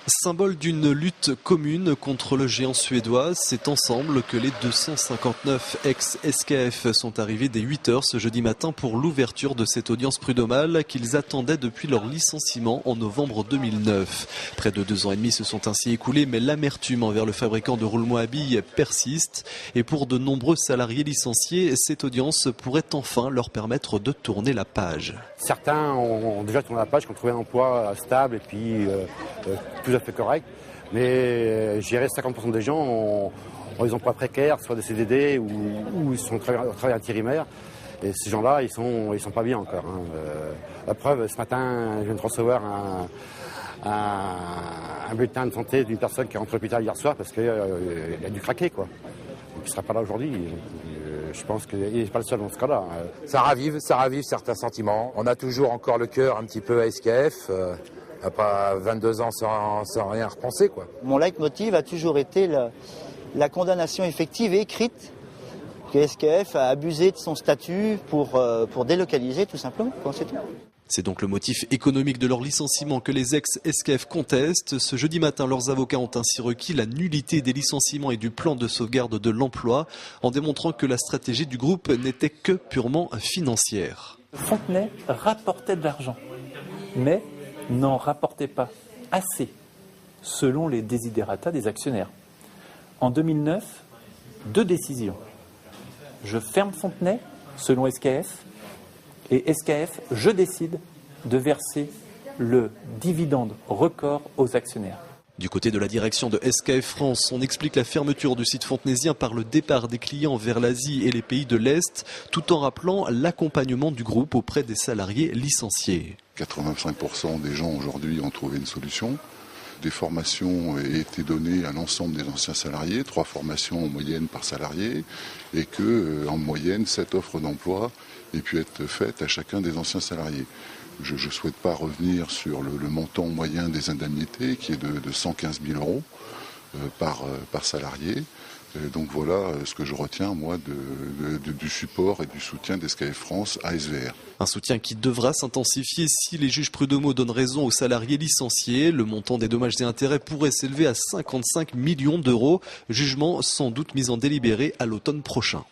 Symbole d'une lutte commune contre le géant suédois, c'est ensemble que les 259 ex-SKF sont arrivés dès 8h ce jeudi matin pour l'ouverture de cette audience prud'homale qu'ils attendaient depuis leur licenciement en novembre 2009. Près de 2 ans et demi se sont ainsi écoulés, mais l'amertume envers le fabricant de roulements à billes persiste. Et pour de nombreux salariés licenciés, cette audience pourrait enfin leur permettre de tourner la page. Certains ont déjà tourné la page, qui ont trouvé un emploi stable et puis tout à fait correct. Mais je dirais 50% des gens ont des emplois précaires, soit des CDD ou ils sont au travail intérimaire. Et ces gens-là, ils sont pas bien encore. La preuve, ce matin, je viens de recevoir un bulletin de santé d'une personne qui est rentrée à l'hôpital hier soir parce qu'il a dû craquer, quoi. Donc, il ne sera pas là aujourd'hui. Je pense qu'il n'est pas le seul dans ce cas-là. Ça ravive certains sentiments. On a toujours encore le cœur un petit peu à SKF. Après 22 ans sans rien repenser, quoi. Mon leitmotiv a toujours été la condamnation effective et écrite que SKF a abusé de son statut pour délocaliser tout simplement, c'est tout. C'est donc le motif économique de leur licenciement que les ex-SKF contestent. Ce jeudi matin, leurs avocats ont ainsi requis la nullité des licenciements et du plan de sauvegarde de l'emploi, en démontrant que la stratégie du groupe n'était que purement financière. Fontenay rapportait de l'argent, mais n'en rapportait pas assez, selon les desiderata des actionnaires. En 2009, 2 décisions. Je ferme Fontenay, selon SKF, et SKF, je décide de verser le dividende record aux actionnaires. Du côté de la direction de SKF France, on explique la fermeture du site fontenaisien par le départ des clients vers l'Asie et les pays de l'Est, tout en rappelant l'accompagnement du groupe auprès des salariés licenciés. 85% des gens aujourd'hui ont trouvé une solution. Des formations ont été données à l'ensemble des anciens salariés, 3 formations en moyenne par salarié, et que en moyenne 7 offres d'emploi aient pu être faites à chacun des anciens salariés. Je ne souhaite pas revenir sur le montant moyen des indemnités qui est de 115 000 euros par salarié. Donc voilà ce que je retiens, moi, du support et du soutien d'SKF France à SVR. Un soutien qui devra s'intensifier si les juges prud'homaux donnent raison aux salariés licenciés. Le montant des dommages et intérêts pourrait s'élever à 55 millions d'euros. Jugement sans doute mis en délibéré à l'automne prochain.